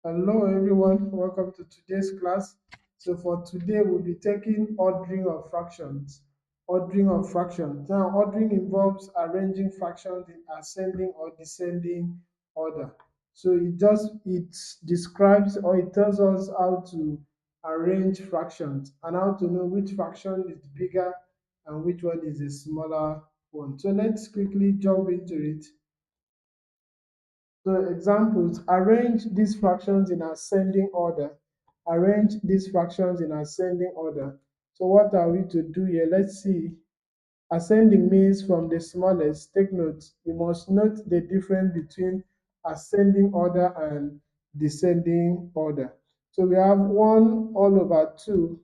Hello everyone, welcome to today's class. So for today we'll be taking ordering of fractions. Ordering of fractions. Now ordering involves arranging fractions in ascending or descending order. So it describes or it tells us how to arrange fractions and how to know which fraction is bigger and which one is a smaller one. So let's quickly jump into it. So examples, arrange these fractions in ascending order. Arrange these fractions in ascending order. So what are we to do here? Let's see. Ascending means from the smallest. Take note. You must note the difference between ascending order and descending order. So we have 1 all over 2,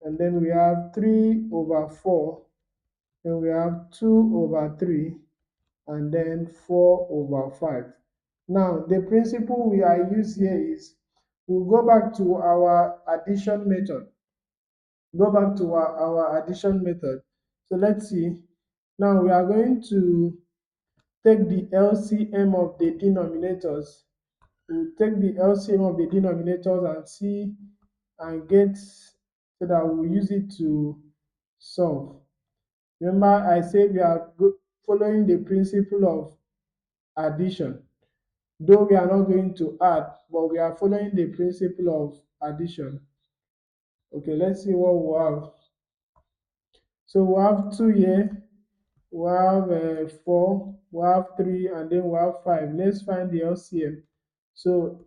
and then we have 3 over 4, and we have 2 over 3, and then 4 over 5. Now, the principle we are used here is we'll go back to our addition method. Go back to our addition method. So let's see. Now we are going to take the LCM of the denominators. We'll take the LCM of the denominators and see and get so that we'll use it to solve. Remember, I said we are following the principle of addition. Though we are not going to add, but we are following the principle of addition. Okay, let's see what we have. So we have 2 here, we have 4, we have 3, and then we have 5. Let's find the LCM. So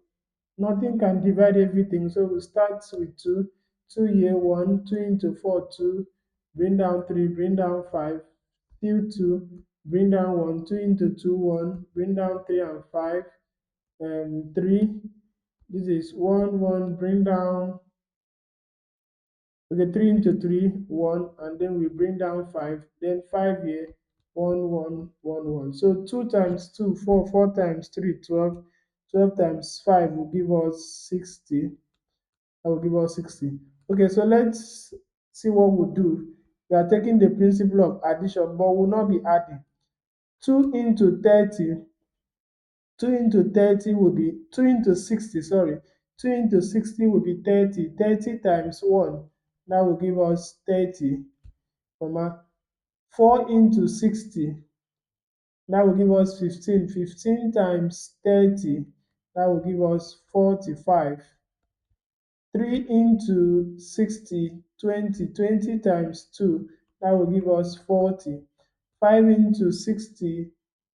nothing can divide everything. So we start with 2. 2 here, 1, 2 into 4, 2, bring down 3, bring down 5, still 2, bring down 1, 2 into 2, 1, bring down 3 and 5, 3. This is 1, 1, bring down, okay, 3 into 3, 1, and then we bring down 5, then 5 here, 1, 1, 1, 1. So 2 times 2, 4, 4 times 3, 12, 12 times 5 will give us 60. That will give us 60. Okay, so let's see what we'll do. We are taking the principle of addition, but we'll not be adding. 2 into 30 2 into 30 will be 2 into 60, sorry. 2 into 60 will be 30. 30 times 1, that will give us 30, comma. 4 into 60, that will give us 15. 15 times 30, that will give us 45. 3 into 60, 20. 20 times 2, that will give us 40. 5 into 60,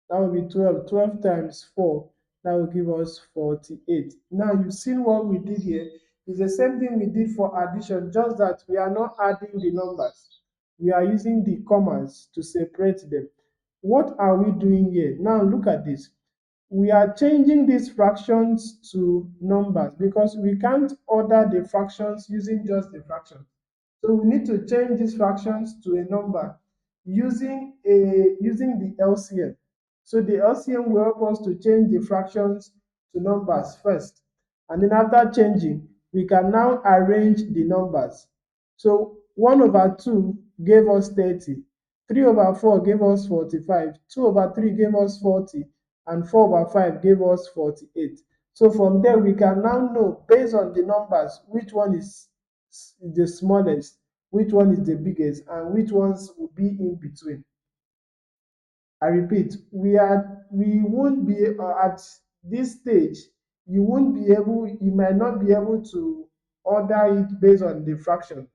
that will be 12. 12 times 4, that will give us 48. Now you've seen what we did here. It's the same thing we did for addition, just that we are not adding the numbers. We are using the commas to separate them. What are we doing here? Now look at this. We are changing these fractions to numbers because we can't order the fractions using just the fraction. So we need to change these fractions to a number using the LCM. So the LCM will help us to change the fractions to numbers first. And then after changing, we can now arrange the numbers. So 1 over 2 gave us 30, 3 over 4 gave us 45, 2 over 3 gave us 40, and 4 over 5 gave us 48. So from there, we can now know, based on the numbers, which one is the smallest, which one is the biggest, and which ones will be in between. I repeat, we won't be at this stage. You might not be able to order it based on the fractions.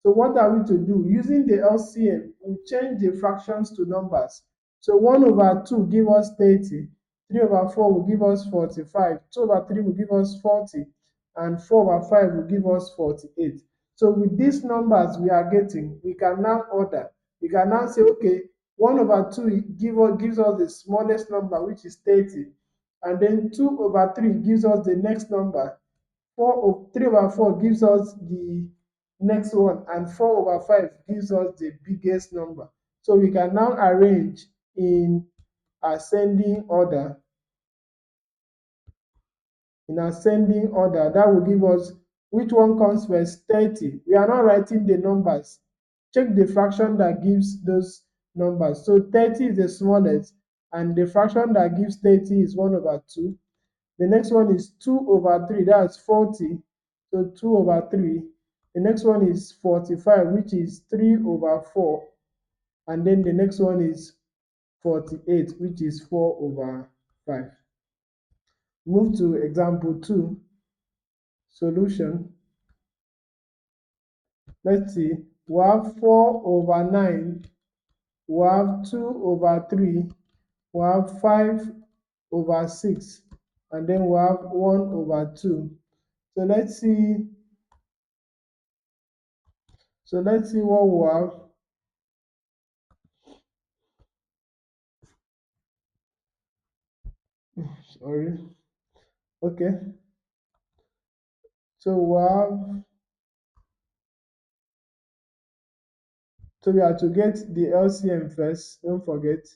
So what are we to do? Using the LCM, we change the fractions to numbers. So 1 over 2 give us 30, 3 over 4 will give us 45, 2 over 3 will give us 40, and 4 over 5 will give us 48. So with these numbers we are getting, we can now order. We can now say, okay, 1 over 2 gives us the smallest number, which is 30. And then 2 over 3 gives us the next number. 3 over 4 gives us the next one. And 4 over 5 gives us the biggest number. So we can now arrange in ascending order. In ascending order, that will give us which one comes first. 30. We are not writing the numbers. Check the fraction that gives those numbers. So 30 is the smallest, and the fraction that gives 30 is 1 over 2. The next one is 2 over 3, that's 40. So 2 over 3. The next one is 45, which is 3 over 4. And then the next one is 48, which is 4 over 5. Move to example 2, solution. Let's see, we have 4 over 9, we have 2 over 3, we have 5 over 6, and then we have 1 over 2. So let's see what we have. Sorry. Okay. So we have to get the LCM first. Don't forget.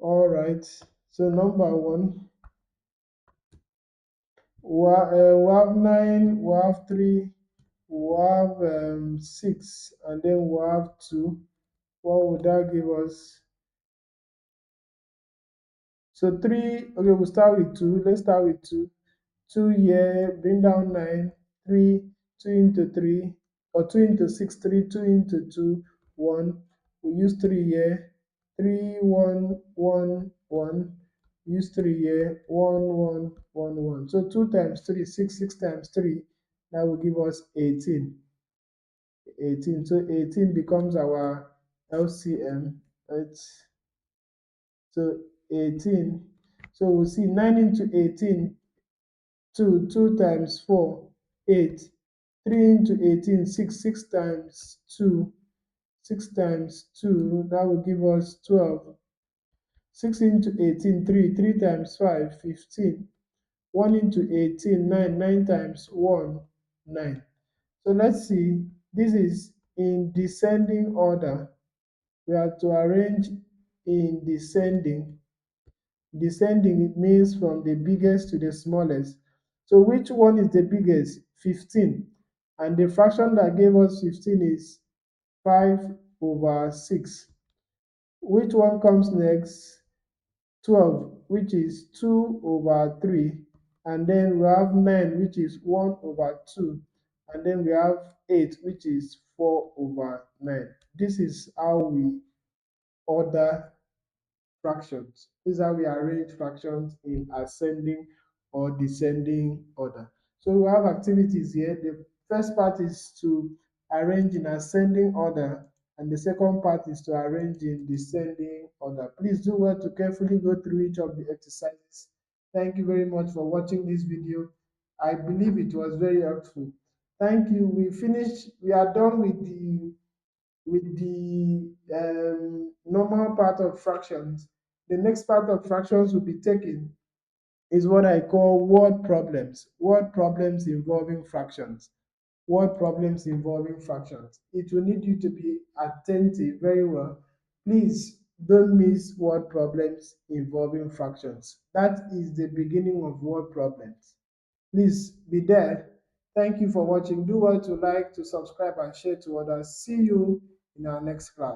All right. So number one, we have 9, we have 3, we have 6, and then we have 2. What would that give us? So 3, okay, we'll start with 2. Let's start with 2. 2 here, bring down 9, 3, 2 into 3, or 2 into 6, 3, 2 into 2, 1. We use 3 here, 3, 1, 1, 1. Use 3 here, 1, 1, 1, 1. So 2 times 3, 6, 6 times 3, that will give us 18. 18. So 18 becomes our LCM. It's so 18. So we'll see 9 into 18, 2, 2 times 4, 8. 3 into 18, 6, 6 times 2, 6 times 2, that will give us 12. 6 into 18, 3, 3 times 5, 15. 1 into 18, 9, 9 times 1, 9. So let's see, this is in descending order. We have to arrange in descending. Descending means from the biggest to the smallest. So which one is the biggest? 15. And the fraction that gave us 15 is 5 over 6. Which one comes next? 12, which is 2 over 3. And then we have 9, which is 1 over 2. And then we have 8, which is 4 over 9. This is how we order fractions. This is how we arrange fractions in ascending or descending order. So we have activities here. The first part is to arrange in ascending order, and the second part is to arrange in descending order. Please do well to carefully go through each of the exercises. Thank you very much for watching this video. I believe it was very helpful. Thank you. We finished, we are done with the normal part of fractions. The next part of fractions will be taken is what I call word problems. Word problems involving fractions. Word problems involving fractions. It will need you to be attentive very well. Please don't miss word problems involving fractions. That is the beginning of word problems. Please be there. Thank you for watching. Do well to like, to subscribe, and share to others. See you in our next class.